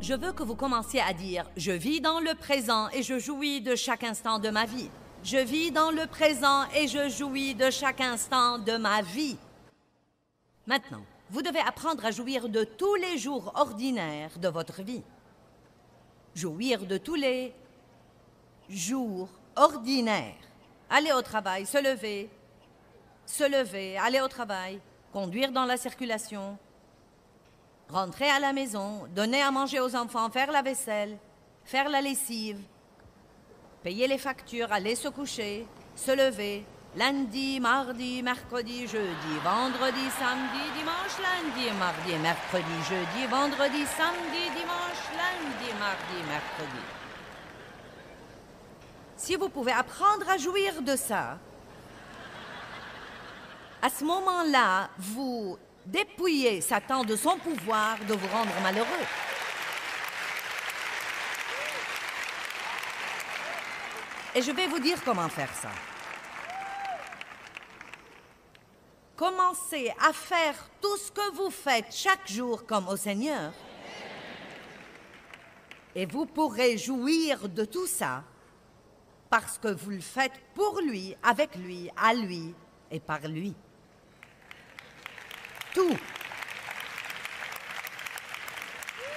Je veux que vous commenciez à dire « Je vis dans le présent et je jouis de chaque instant de ma vie. Je vis dans le présent et je jouis de chaque instant de ma vie. » Maintenant, vous devez apprendre à jouir de tous les jours ordinaires de votre vie. Jouir de tous les jours ordinaires. Aller au travail, se lever, aller au travail, conduire dans la circulation, rentrer à la maison, donner à manger aux enfants, faire la vaisselle, faire la lessive, payer les factures, aller se coucher, se lever, lundi, mardi, mercredi, jeudi, vendredi, samedi, dimanche, lundi, mardi, mercredi, jeudi, vendredi, samedi, dimanche, lundi, mardi, mercredi. Si vous pouvez apprendre à jouir de ça, à ce moment-là, vous dépouillez Satan de son pouvoir de vous rendre malheureux. Et je vais vous dire comment faire ça. Commencez à faire tout ce que vous faites chaque jour comme au Seigneur. Et vous pourrez jouir de tout ça parce que vous le faites pour lui, avec lui, à lui et par lui. Tout.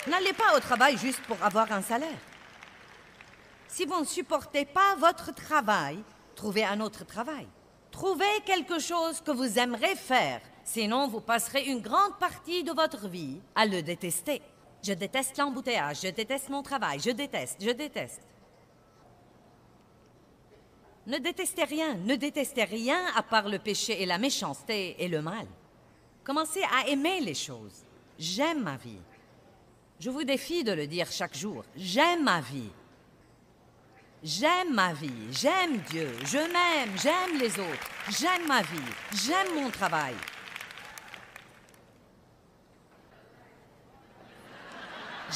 N'allez pas au travail juste pour avoir un salaire. Si vous ne supportez pas votre travail, trouvez un autre travail. Trouvez quelque chose que vous aimerez faire, sinon vous passerez une grande partie de votre vie à le détester. Je déteste l'embouteillage, je déteste mon travail, je déteste. Ne détestez rien à part le péché et la méchanceté et le mal. Commencez à aimer les choses. J'aime ma vie. Je vous défie de le dire chaque jour. J'aime ma vie. J'aime ma vie. J'aime Dieu. Je m'aime. J'aime les autres. J'aime ma vie. J'aime mon travail.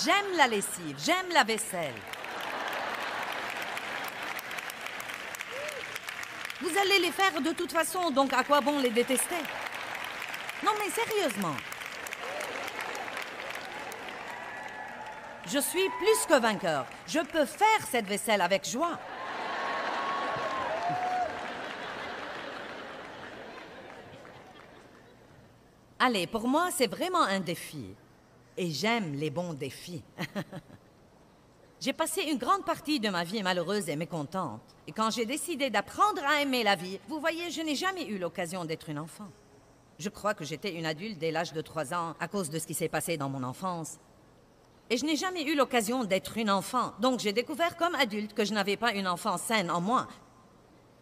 J'aime la lessive. J'aime la vaisselle. Vous allez les faire de toute façon, donc à quoi bon les détester? Non, mais sérieusement. Je suis plus que vainqueur. Je peux faire cette vaisselle avec joie. Allez, pour moi, c'est vraiment un défi. Et j'aime les bons défis. J'ai passé une grande partie de ma vie malheureuse et mécontente. Et quand j'ai décidé d'apprendre à aimer la vie, vous voyez, je n'ai jamais eu l'occasion d'être une enfant. Je crois que j'étais une adulte dès l'âge de 3 ans à cause de ce qui s'est passé dans mon enfance. Et je n'ai jamais eu l'occasion d'être une enfant. Donc j'ai découvert comme adulte que je n'avais pas une enfance saine en moi.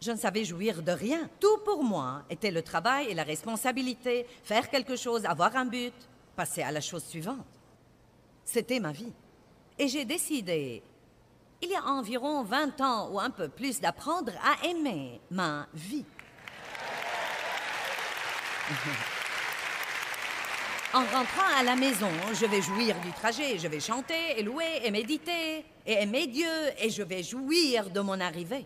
Je ne savais jouir de rien. Tout pour moi était le travail et la responsabilité, faire quelque chose, avoir un but, passer à la chose suivante. C'était ma vie. Et j'ai décidé, il y a environ 20 ans ou un peu plus, d'apprendre à aimer ma vie. En rentrant à la maison, je vais jouir du trajet, je vais chanter et louer et méditer et aimer Dieu et je vais jouir de mon arrivée.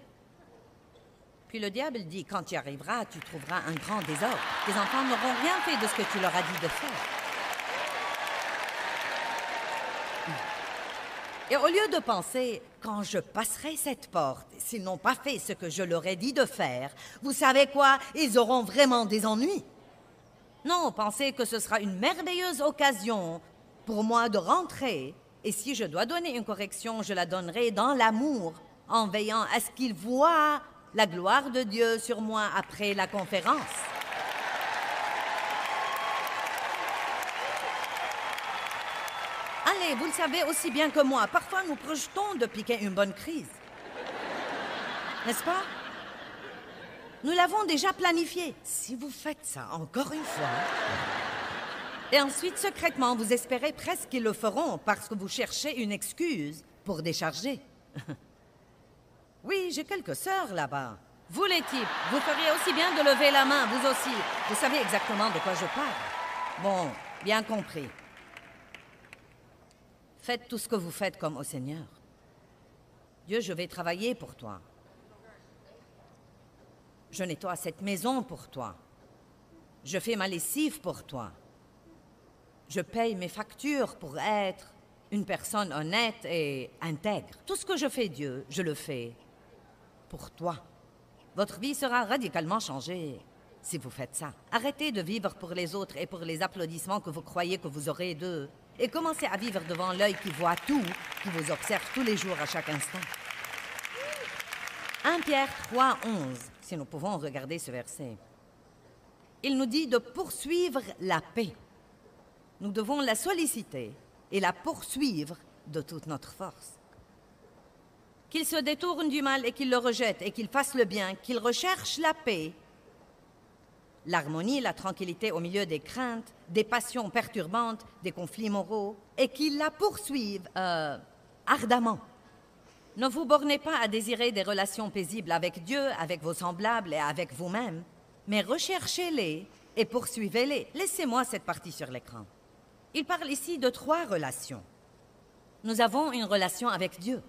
Puis le diable dit, quand tu y arriveras, tu trouveras un grand désordre. Tes enfants n'auront rien fait de ce que tu leur as dit de faire. Et au lieu de penser, quand je passerai cette porte, s'ils n'ont pas fait ce que je leur ai dit de faire, vous savez quoi, ils auront vraiment des ennuis. Non, pensez que ce sera une merveilleuse occasion pour moi de rentrer. Et si je dois donner une correction, je la donnerai dans l'amour, en veillant à ce qu'ils voient la gloire de Dieu sur moi après la conférence. Allez, vous le savez aussi bien que moi, parfois nous projetons de piquer une bonne crise. N'est-ce pas? Nous l'avons déjà planifié. Si vous faites ça encore une fois... Et ensuite, secrètement, vous espérez presque qu'ils le feront parce que vous cherchez une excuse pour décharger. Oui, j'ai quelques sœurs là-bas. Vous les types, vous feriez aussi bien de lever la main, vous aussi. Vous savez exactement de quoi je parle. Bon, bien compris. Faites tout ce que vous faites comme au Seigneur. Dieu, je vais travailler pour toi. Je nettoie cette maison pour toi. Je fais ma lessive pour toi. Je paye mes factures pour être une personne honnête et intègre. Tout ce que je fais, Dieu, je le fais pour toi. Votre vie sera radicalement changée si vous faites ça. Arrêtez de vivre pour les autres et pour les applaudissements que vous croyez que vous aurez d'eux. Et commencez à vivre devant l'œil qui voit tout, qui vous observe tous les jours à chaque instant. 1 Pierre 3, 11, si nous pouvons regarder ce verset. Il nous dit de poursuivre la paix. Nous devons la solliciter et la poursuivre de toute notre force. Qu'il se détourne du mal et qu'il le rejette, et qu'il fasse le bien, qu'il recherche la paix, l'harmonie, la tranquillité au milieu des craintes, des passions perturbantes, des conflits moraux, et qu'il la poursuive ardemment. Ne vous bornez pas à désirer des relations paisibles avec Dieu, avec vos semblables et avec vous-même, mais recherchez-les et poursuivez-les. Laissez-moi cette partie sur l'écran. Il parle ici de 3 relations. Nous avons une relation avec Dieu.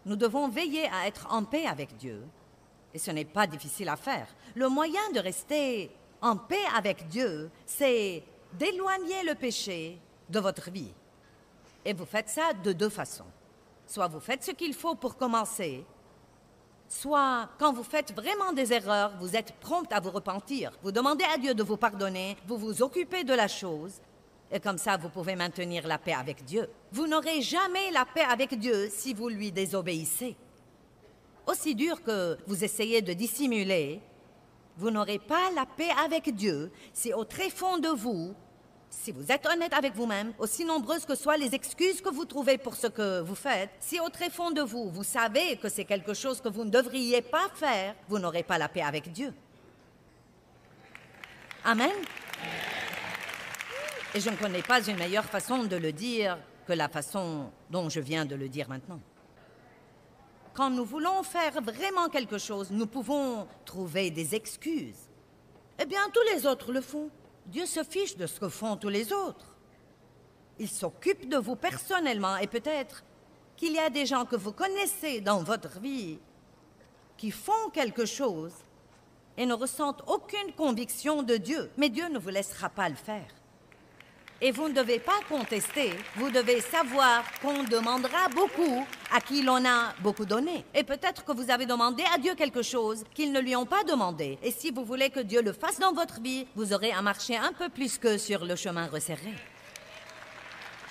Nous devons veiller à être en paix avec Dieu. Et ce n'est pas difficile à faire. Le moyen de rester en paix avec Dieu, c'est d'éloigner le péché de votre vie. Et vous faites ça de 2 façons. Soit vous faites ce qu'il faut pour commencer, soit quand vous faites vraiment des erreurs, vous êtes prompt à vous repentir. Vous demandez à Dieu de vous pardonner, vous vous occupez de la chose, et comme ça, vous pouvez maintenir la paix avec Dieu. Vous n'aurez jamais la paix avec Dieu si vous lui désobéissez. Aussi dur que vous essayez de dissimuler, vous n'aurez pas la paix avec Dieu si au très fond de vous, si vous êtes honnête avec vous-même, aussi nombreuses que soient les excuses que vous trouvez pour ce que vous faites, si au très fond de vous, vous savez que c'est quelque chose que vous ne devriez pas faire, vous n'aurez pas la paix avec Dieu. Amen. Et je ne connais pas une meilleure façon de le dire que la façon dont je viens de le dire maintenant. Quand nous voulons faire vraiment quelque chose, nous pouvons trouver des excuses. Eh bien, tous les autres le font. Dieu se fiche de ce que font tous les autres. Il s'occupe de vous personnellement et peut-être qu'il y a des gens que vous connaissez dans votre vie qui font quelque chose et ne ressentent aucune conviction de Dieu. Mais Dieu ne vous laissera pas le faire. Et vous ne devez pas contester, vous devez savoir qu'on demandera beaucoup à qui l'on a beaucoup donné. Et peut-être que vous avez demandé à Dieu quelque chose qu'ils ne lui ont pas demandé. Et si vous voulez que Dieu le fasse dans votre vie, vous aurez à marcher un peu plus que sur le chemin resserré.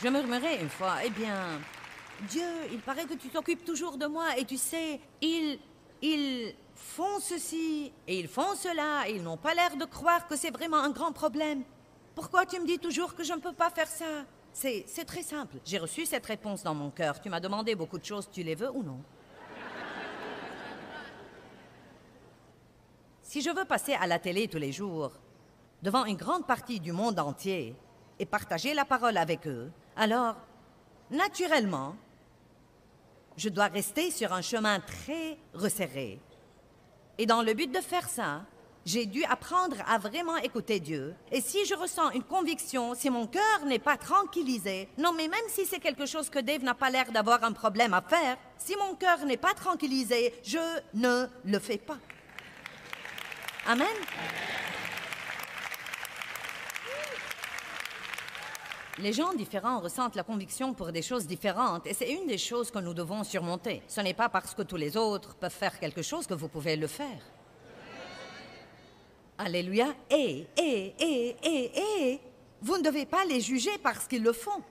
Je murmurais une fois, eh bien, Dieu, il paraît que tu t'occupes toujours de moi et tu sais, ils font ceci et ils font cela et ils n'ont pas l'air de croire que c'est vraiment un grand problème. Pourquoi tu me dis toujours que je ne peux pas faire ça? C'est très simple. J'ai reçu cette réponse dans mon cœur. Tu m'as demandé beaucoup de choses. Tu les veux ou non? Si je veux passer à la télé tous les jours, devant une grande partie du monde entier, et partager la parole avec eux, alors, naturellement, je dois rester sur un chemin très resserré. Et dans le but de faire ça, j'ai dû apprendre à vraiment écouter Dieu. Et si je ressens une conviction, si mon cœur n'est pas tranquillisé, non mais même si c'est quelque chose que Dave n'a pas l'air d'avoir un problème à faire, si mon cœur n'est pas tranquillisé, je ne le fais pas. Amen. Les gens différents ressentent la conviction pour des choses différentes et c'est une des choses que nous devons surmonter. Ce n'est pas parce que tous les autres peuvent faire quelque chose que vous pouvez le faire. Alléluia. Vous ne devez pas les juger parce qu'ils le font.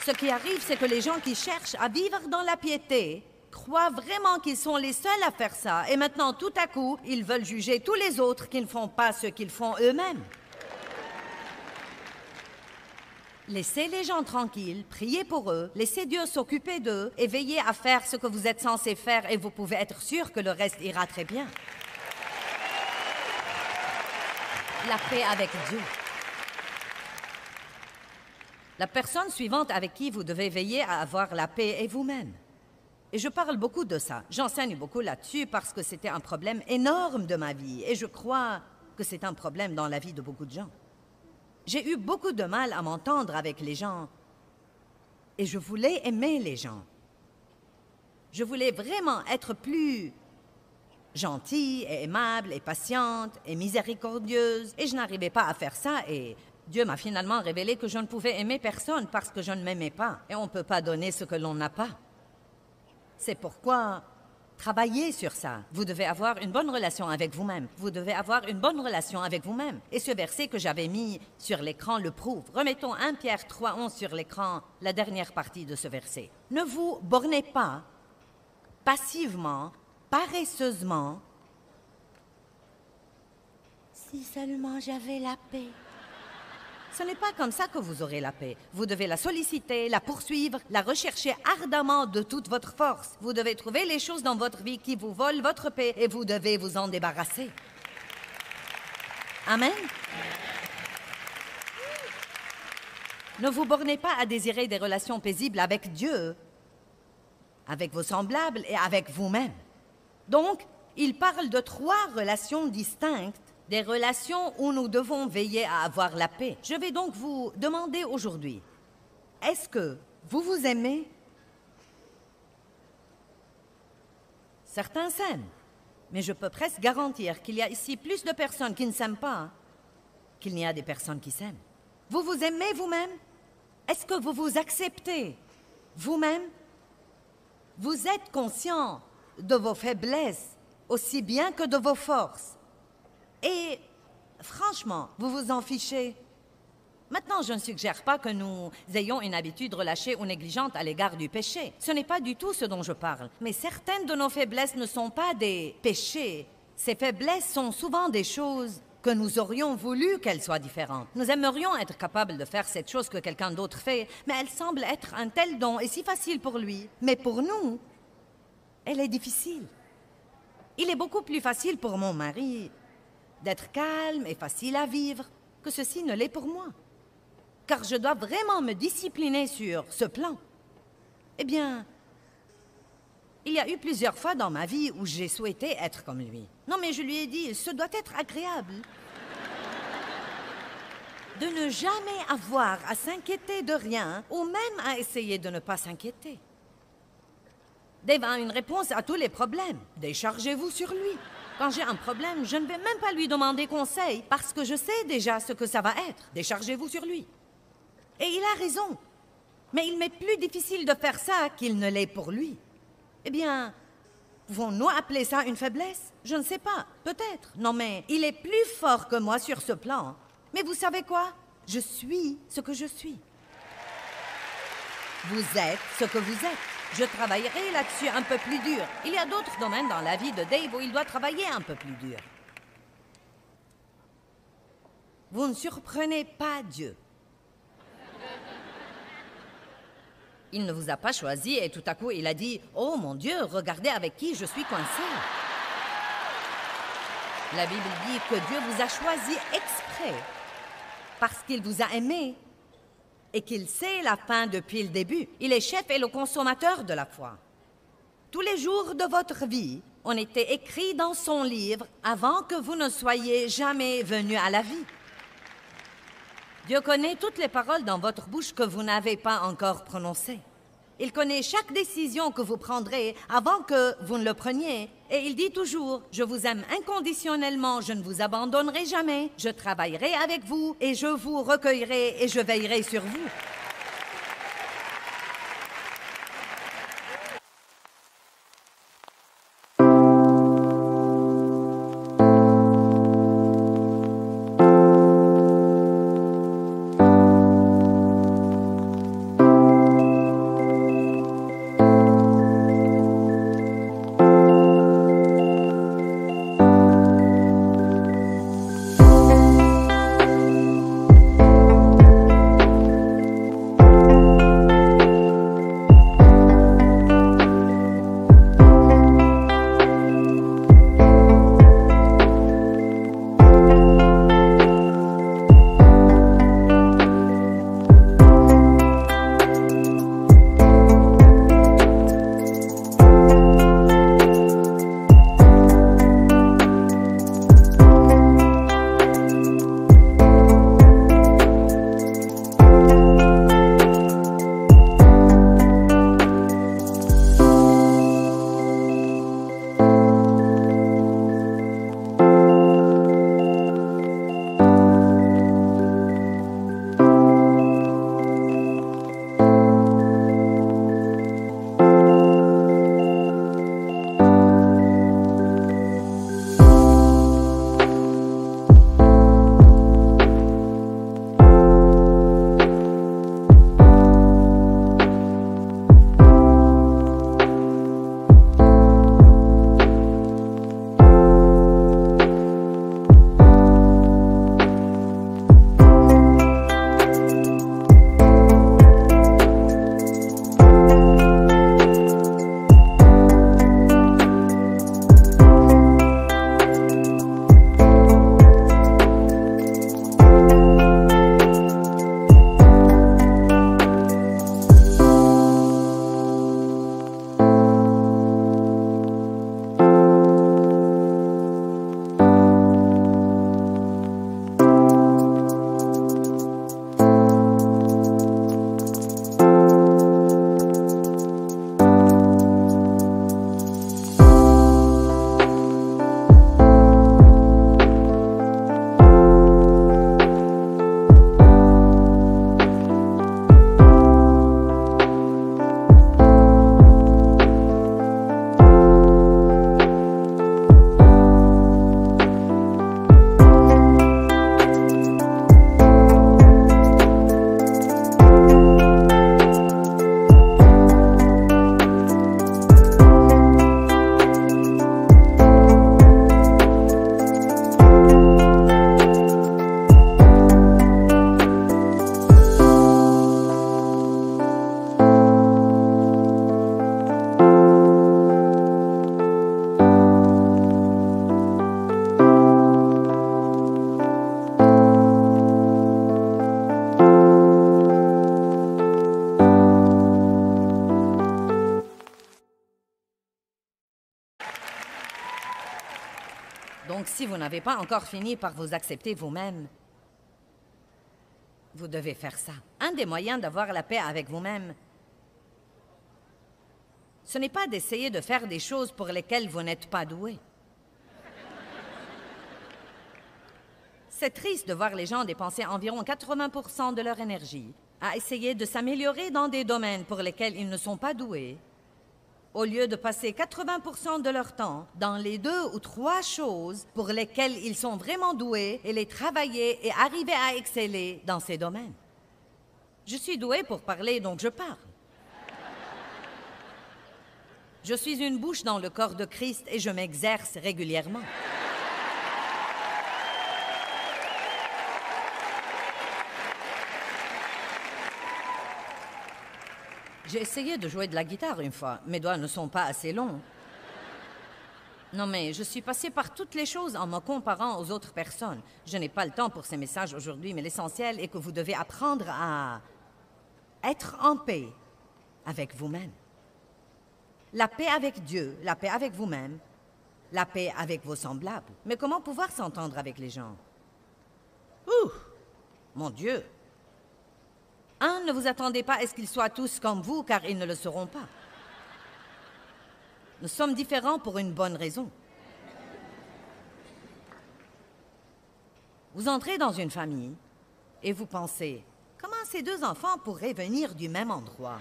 Ce qui arrive, c'est que les gens qui cherchent à vivre dans la piété croient vraiment qu'ils sont les seuls à faire ça. Et maintenant, tout à coup, ils veulent juger tous les autres qui ne font pas ce qu'ils font eux-mêmes. Laissez les gens tranquilles, priez pour eux, laissez Dieu s'occuper d'eux et veillez à faire ce que vous êtes censés faire et vous pouvez être sûr que le reste ira très bien. La paix avec Dieu. La personne suivante avec qui vous devez veiller à avoir la paix est vous-même. Et je parle beaucoup de ça. J'enseigne beaucoup là-dessus parce que c'était un problème énorme de ma vie et je crois que c'est un problème dans la vie de beaucoup de gens. J'ai eu beaucoup de mal à m'entendre avec les gens et je voulais aimer les gens. Je voulais vraiment être plus gentille et aimable et patiente et miséricordieuse. Et je n'arrivais pas à faire ça et Dieu m'a finalement révélé que je ne pouvais aimer personne parce que je ne m'aimais pas. Et on ne peut pas donner ce que l'on n'a pas. C'est pourquoi travaillez sur ça. Vous devez avoir une bonne relation avec vous-même. Vous devez avoir une bonne relation avec vous-même. Et ce verset que j'avais mis sur l'écran le prouve. Remettons 1 Pierre 3:11 sur l'écran, la dernière partie de ce verset. Ne vous bornez pas passivement, paresseusement. Si seulement j'avais la paix. Ce n'est pas comme ça que vous aurez la paix. Vous devez la solliciter, la poursuivre, la rechercher ardemment de toute votre force. Vous devez trouver les choses dans votre vie qui vous volent votre paix et vous devez vous en débarrasser. Amen. Ne vous bornez pas à désirer des relations paisibles avec Dieu, avec vos semblables et avec vous-même. Donc, il parle de 3 relations distinctes. Des relations où nous devons veiller à avoir la paix. Je vais donc vous demander aujourd'hui, est-ce que vous vous aimez? Certains s'aiment, mais je peux presque garantir qu'il y a ici plus de personnes qui ne s'aiment pas qu'il n'y a des personnes qui s'aiment. Vous vous aimez vous-même? Est-ce que vous vous acceptez vous-même? Vous êtes conscient de vos faiblesses aussi bien que de vos forces. Et franchement, vous vous en fichez. Maintenant, je ne suggère pas que nous ayons une habitude relâchée ou négligente à l'égard du péché. Ce n'est pas du tout ce dont je parle. Mais certaines de nos faiblesses ne sont pas des péchés. Ces faiblesses sont souvent des choses que nous aurions voulu qu'elles soient différentes. Nous aimerions être capables de faire cette chose que quelqu'un d'autre fait, mais elle semble être un tel don et si facile pour lui. Mais pour nous, elle est difficile. Il est beaucoup plus facile pour mon mari d'être calme et facile à vivre, que ceci ne l'est pour moi. Car je dois vraiment me discipliner sur ce plan. Eh bien, il y a eu plusieurs fois dans ma vie où j'ai souhaité être comme lui. Non, mais je lui ai dit, ce doit être agréable de ne jamais avoir à s'inquiéter de rien, ou même à essayer de ne pas s'inquiéter. Dave a une réponse à tous les problèmes. Déchargez-vous sur lui. Quand j'ai un problème, je ne vais même pas lui demander conseil parce que je sais déjà ce que ça va être. Déchargez-vous sur lui. Et il a raison. Mais il m'est plus difficile de faire ça qu'il ne l'est pour lui. Eh bien, pouvons-nous appeler ça une faiblesse? Je ne sais pas, peut-être. Non, mais il est plus fort que moi sur ce plan. Mais vous savez quoi? Je suis ce que je suis. Vous êtes ce que vous êtes. Je travaillerai là-dessus un peu plus dur. Il y a d'autres domaines dans la vie de Dave où il doit travailler un peu plus dur. Vous ne surprenez pas Dieu. Il ne vous a pas choisi et tout à coup il a dit « Oh mon Dieu, regardez avec qui je suis coincé. » La Bible dit que Dieu vous a choisi exprès parce qu'il vous a aimé et qu'il sait la fin depuis le début. Il est chef et le consommateur de la foi. Tous les jours de votre vie ont été écrits dans son livre avant que vous ne soyez jamais venus à la vie. Dieu connaît toutes les paroles dans votre bouche que vous n'avez pas encore prononcées. Il connaît chaque décision que vous prendrez avant que vous ne le preniez. Et il dit toujours, je vous aime inconditionnellement, je ne vous abandonnerai jamais, je travaillerai avec vous et je vous recueillerai et je veillerai sur vous. Donc, si vous n'avez pas encore fini par vous accepter vous-même, vous devez faire ça. Un des moyens d'avoir la paix avec vous-même, ce n'est pas d'essayer de faire des choses pour lesquelles vous n'êtes pas doué. C'est triste de voir les gens dépenser environ 80% de leur énergie à essayer de s'améliorer dans des domaines pour lesquels ils ne sont pas doués, au lieu de passer 80% de leur temps dans les 2 ou 3 choses pour lesquelles ils sont vraiment doués et les travailler et arriver à exceller dans ces domaines. Je suis doué pour parler, donc je parle. Je suis une bouche dans le corps de Christ et je m'exerce régulièrement. J'ai essayé de jouer de la guitare une fois. Mes doigts ne sont pas assez longs. Non, mais je suis passée par toutes les choses en me comparant aux autres personnes. Je n'ai pas le temps pour ces messages aujourd'hui, mais l'essentiel est que vous devez apprendre à être en paix avec vous-même. La paix avec Dieu, la paix avec vous-même, la paix avec vos semblables. Mais comment pouvoir s'entendre avec les gens? Ouh! Mon Dieu! Ne vous attendez pas à ce qu'ils soient tous comme vous, car ils ne le seront pas. Nous sommes différents pour une bonne raison. Vous entrez dans une famille et vous pensez, comment ces 2 enfants pourraient venir du même endroit?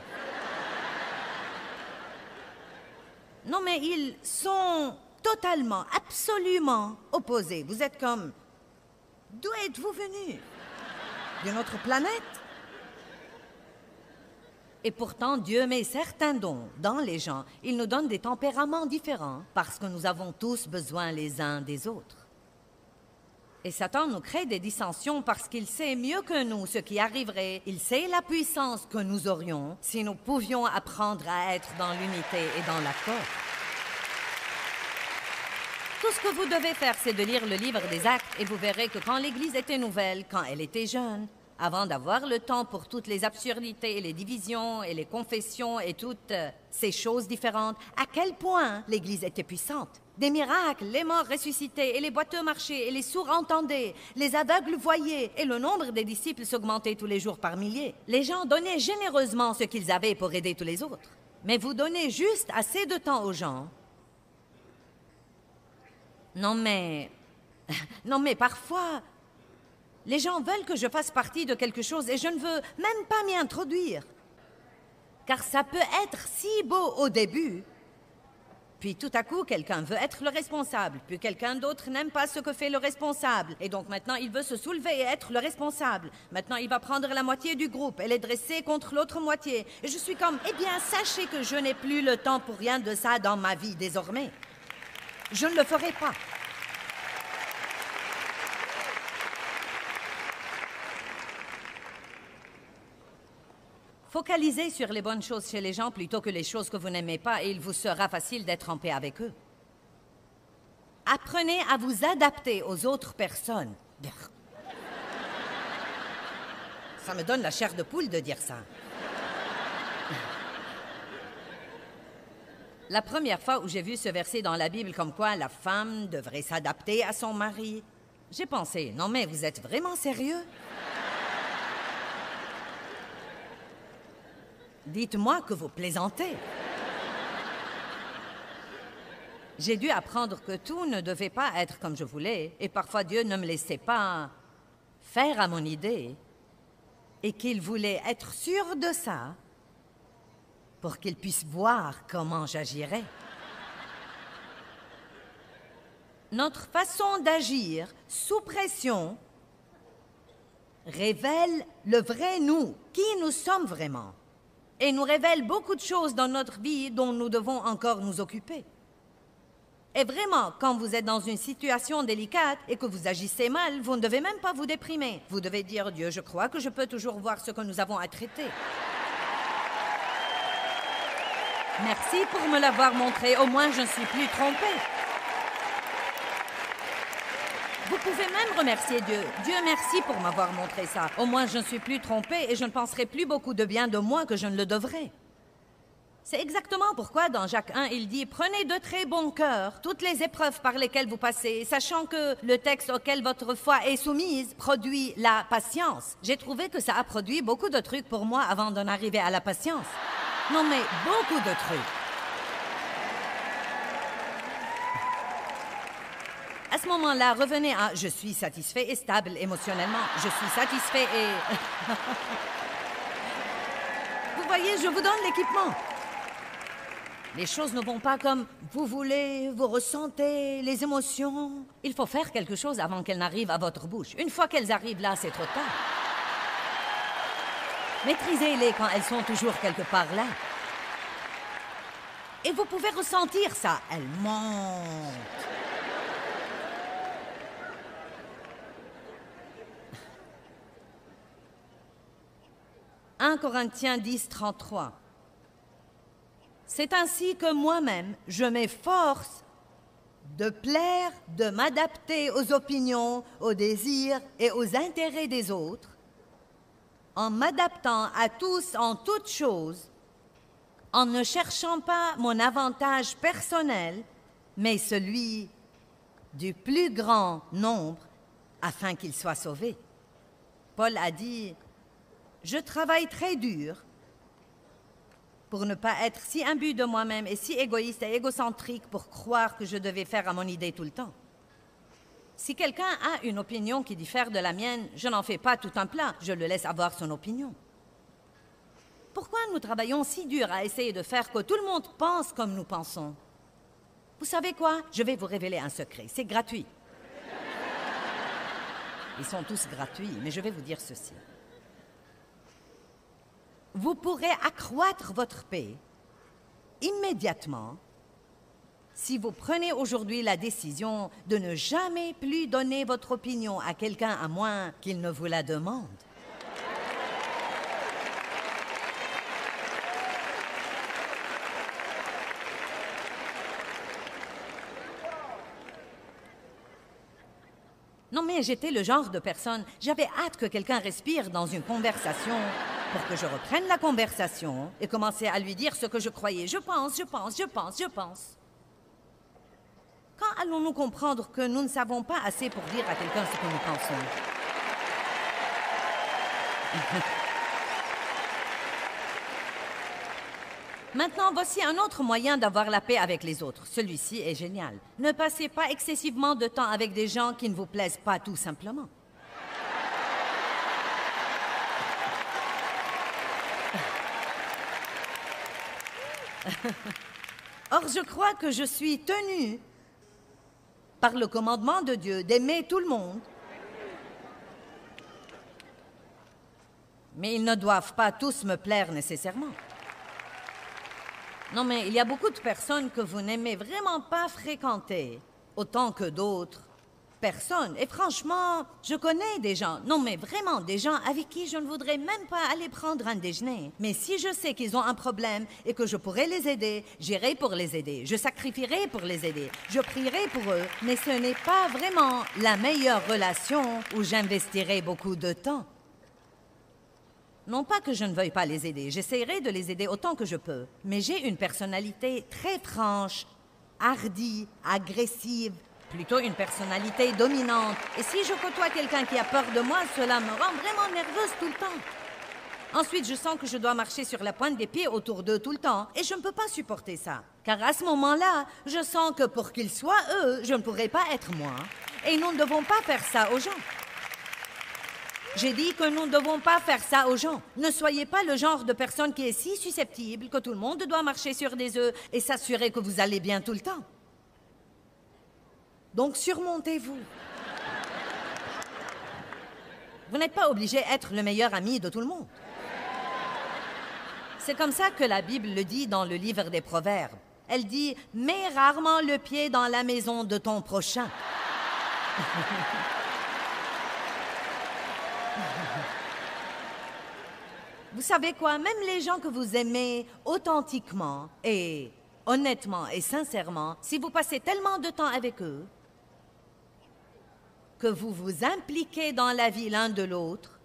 Non, mais ils sont totalement, absolument opposés. Vous êtes comme, d'où êtes-vous venus? D'une autre planète? Et pourtant, Dieu met certains dons dans les gens. Il nous donne des tempéraments différents parce que nous avons tous besoin les uns des autres. Et Satan nous crée des dissensions parce qu'il sait mieux que nous ce qui arriverait. Il sait la puissance que nous aurions si nous pouvions apprendre à être dans l'unité et dans l'accord. Tout ce que vous devez faire, c'est de lire le livre des Actes et vous verrez que quand l'Église était nouvelle, quand elle était jeune, avant d'avoir le temps pour toutes les absurdités et les divisions et les confessions et toutes ces choses différentes, à quel point l'Église était puissante. Des miracles, les morts ressuscités et les boiteux marchaient et les sourds entendaient, les aveugles voyaient et le nombre des disciples s'augmentait tous les jours par milliers. Les gens donnaient généreusement ce qu'ils avaient pour aider tous les autres. Mais vous donnez juste assez de temps aux gens. Non mais parfois... Les gens veulent que je fasse partie de quelque chose et je ne veux même pas m'y introduire. Car ça peut être si beau au début. Puis tout à coup, quelqu'un veut être le responsable. Puis quelqu'un d'autre n'aime pas ce que fait le responsable. Et donc maintenant, il veut se soulever et être le responsable. Maintenant, il va prendre la moitié du groupe et les dresser contre l'autre moitié. Et je suis comme, eh bien, sachez que je n'ai plus le temps pour rien de ça dans ma vie désormais. Je ne le ferai pas. Focalisez sur les bonnes choses chez les gens plutôt que les choses que vous n'aimez pas et il vous sera facile d'être en paix avec eux. Apprenez à vous adapter aux autres personnes. Ça me donne la chair de poule de dire ça. La première fois où j'ai vu ce verset dans la Bible comme quoi la femme devrait s'adapter à son mari, j'ai pensé, non mais vous êtes vraiment sérieux? Dites-moi que vous plaisantez. J'ai dû apprendre que tout ne devait pas être comme je voulais, et parfois Dieu ne me laissait pas faire à mon idée, et qu'il voulait être sûr de ça pour qu'il puisse voir comment j'agirais. Notre façon d'agir sous pression révèle le vrai nous, qui nous sommes vraiment. Et nous révèle beaucoup de choses dans notre vie dont nous devons encore nous occuper. Et vraiment, quand vous êtes dans une situation délicate et que vous agissez mal, vous ne devez même pas vous déprimer. Vous devez dire, Dieu, je crois que je peux toujours voir ce que nous avons à traiter. Merci pour me l'avoir montré, au moins je ne suis plus trompée. Vous pouvez même remercier Dieu. Dieu, merci pour m'avoir montré ça. Au moins, je ne suis plus trompée et je ne penserai plus beaucoup de bien de moi que je ne le devrais. C'est exactement pourquoi dans Jacques 1, il dit « Prenez de très bon cœur toutes les épreuves par lesquelles vous passez, sachant que le texte auquel votre foi est soumise produit la patience. » J'ai trouvé que ça a produit beaucoup de trucs pour moi avant d'en arriver à la patience. Non mais beaucoup de trucs. À ce moment-là, revenez à « Je suis satisfait et stable émotionnellement. Je suis satisfait et... » Vous voyez, je vous donne l'équipement. Les choses ne vont pas comme vous voulez, vous ressentez les émotions. Il faut faire quelque chose avant qu'elles n'arrivent à votre bouche. Une fois qu'elles arrivent là, c'est trop tard. Maîtrisez-les quand elles sont toujours quelque part là. Et vous pouvez ressentir ça. Elles montent. 1 Corinthiens 10, 33. C'est ainsi que moi-même, je m'efforce de plaire, de m'adapter aux opinions, aux désirs et aux intérêts des autres, en m'adaptant à tous en toutes choses, en ne cherchant pas mon avantage personnel, mais celui du plus grand nombre, afin qu'il soit sauvé. Paul a dit « Je travaille très dur pour ne pas être si imbu de moi-même et si égoïste et égocentrique pour croire que je devais faire à mon idée tout le temps. Si quelqu'un a une opinion qui diffère de la mienne, je n'en fais pas tout un plat, je le laisse avoir son opinion. Pourquoi nous travaillons si dur à essayer de faire que tout le monde pense comme nous pensons? Vous savez quoi? Je vais vous révéler un secret, c'est gratuit. Ils sont tous gratuits, mais je vais vous dire ceci. Vous pourrez accroître votre paix immédiatement si vous prenez aujourd'hui la décision de ne jamais plus donner votre opinion à quelqu'un à moins qu'il ne vous la demande. Non mais j'étais le genre de personne, j'avais hâte que quelqu'un respire dans une conversation pour que je reprenne la conversation et commencer à lui dire ce que je croyais. Je pense. Quand allons-nous comprendre que nous ne savons pas assez pour dire à quelqu'un ce que nous pensons? Maintenant, voici un autre moyen d'avoir la paix avec les autres. Celui-ci est génial. Ne passez pas excessivement de temps avec des gens qui ne vous plaisent pas tout simplement. Or, je crois que je suis tenue par le commandement de Dieu d'aimer tout le monde. Mais ils ne doivent pas tous me plaire nécessairement. Non, mais il y a beaucoup de personnes que vous n'aimez vraiment pas fréquenter, autant que d'autres personnes. Et franchement, je connais des gens, non mais vraiment des gens avec qui je ne voudrais même pas aller prendre un déjeuner. Mais si je sais qu'ils ont un problème et que je pourrais les aider, j'irai pour les aider. Je sacrifierai pour les aider. Je prierai pour eux. Mais ce n'est pas vraiment la meilleure relation où j'investirai beaucoup de temps. Non pas que je ne veuille pas les aider, j'essaierai de les aider autant que je peux. Mais j'ai une personnalité très franche, hardie, agressive, plutôt une personnalité dominante. Et si je côtoie quelqu'un qui a peur de moi, cela me rend vraiment nerveuse tout le temps. Ensuite, je sens que je dois marcher sur la pointe des pieds autour d'eux tout le temps. Et je ne peux pas supporter ça. Car à ce moment-là, je sens que pour qu'ils soient eux, je ne pourrais pas être moi. Et nous ne devons pas faire ça aux gens. J'ai dit que nous ne devons pas faire ça aux gens. Ne soyez pas le genre de personne qui est si susceptible que tout le monde doit marcher sur des œufs et s'assurer que vous allez bien tout le temps. Donc surmontez-vous. Vous n'êtes pas obligé d'être le meilleur ami de tout le monde. C'est comme ça que la Bible le dit dans le livre des Proverbes. Elle dit « Mets rarement le pied dans la maison de ton prochain. » Vous savez quoi? Même les gens que vous aimez authentiquement et honnêtement et sincèrement, si vous passez tellement de temps avec eux que vous vous impliquez dans la vie l'un de l'autre,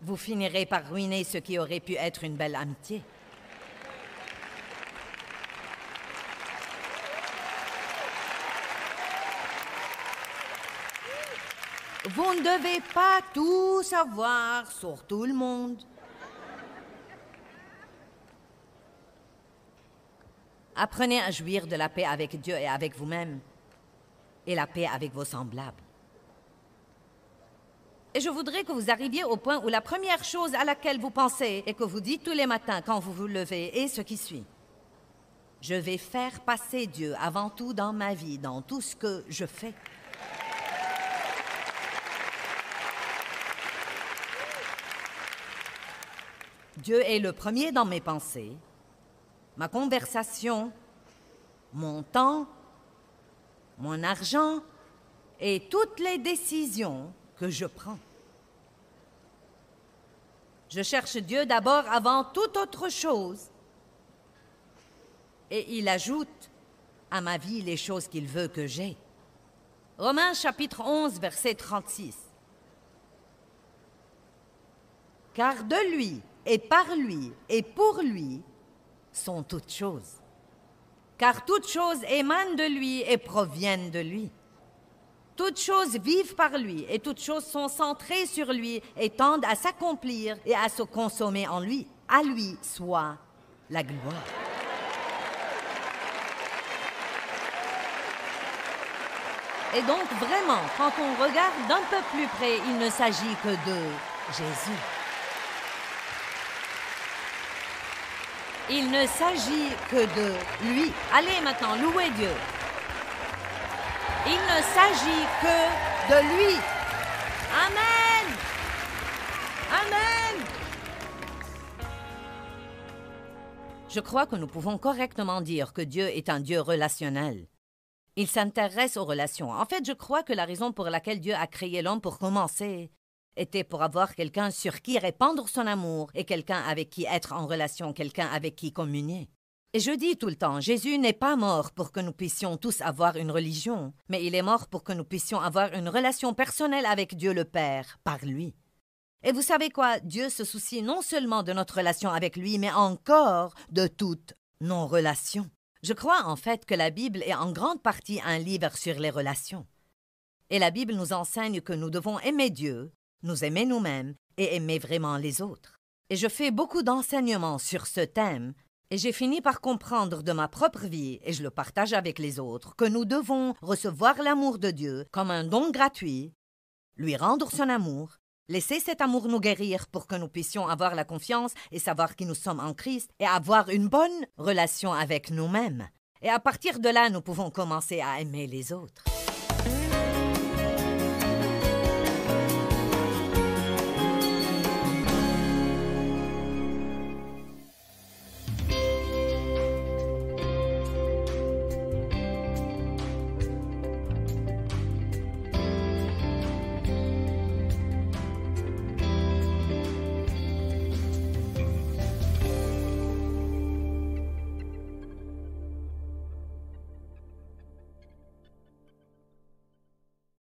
vous finirez par ruiner ce qui aurait pu être une belle amitié. Vous ne devez pas tout savoir sur tout le monde. Apprenez à jouir de la paix avec Dieu et avec vous-même, et la paix avec vos semblables. Et je voudrais que vous arriviez au point où la première chose à laquelle vous pensez et que vous dites tous les matins quand vous vous levez est ce qui suit. Je vais faire passer Dieu avant tout dans ma vie, dans tout ce que je fais. Dieu est le premier dans mes pensées, ma conversation, mon temps, mon argent et toutes les décisions que je prends. Je cherche Dieu d'abord avant toute autre chose. Et il ajoute à ma vie les choses qu'il veut que j'aie. Romains chapitre 11, verset 36. Car de lui, et par lui, et pour lui, sont toutes choses. Car toutes choses émanent de lui et proviennent de lui. Toutes choses vivent par lui, et toutes choses sont centrées sur lui et tendent à s'accomplir et à se consommer en lui. À lui soit la gloire. Et donc, vraiment, quand on regarde d'un peu plus près, il ne s'agit que de Jésus. Il ne s'agit que de lui. Allez maintenant, louez Dieu. Il ne s'agit que de lui. Amen. Amen. Je crois que nous pouvons correctement dire que Dieu est un Dieu relationnel. Il s'intéresse aux relations. En fait, je crois que la raison pour laquelle Dieu a créé l'homme pour commencer était pour avoir quelqu'un sur qui répandre son amour et quelqu'un avec qui être en relation, quelqu'un avec qui communier. Et je dis tout le temps, Jésus n'est pas mort pour que nous puissions tous avoir une religion, mais il est mort pour que nous puissions avoir une relation personnelle avec Dieu le Père, par lui. Et vous savez quoi? Dieu se soucie non seulement de notre relation avec lui, mais encore de toutes nos relations. Je crois en fait que la Bible est en grande partie un livre sur les relations. Et la Bible nous enseigne que nous devons aimer Dieu, nous aimer nous-mêmes et aimer vraiment les autres. Et je fais beaucoup d'enseignements sur ce thème, et j'ai fini par comprendre de ma propre vie, et je le partage avec les autres, que nous devons recevoir l'amour de Dieu comme un don gratuit, lui rendre son amour, laisser cet amour nous guérir pour que nous puissions avoir la confiance et savoir qui nous sommes en Christ et avoir une bonne relation avec nous-mêmes. Et à partir de là, nous pouvons commencer à aimer les autres.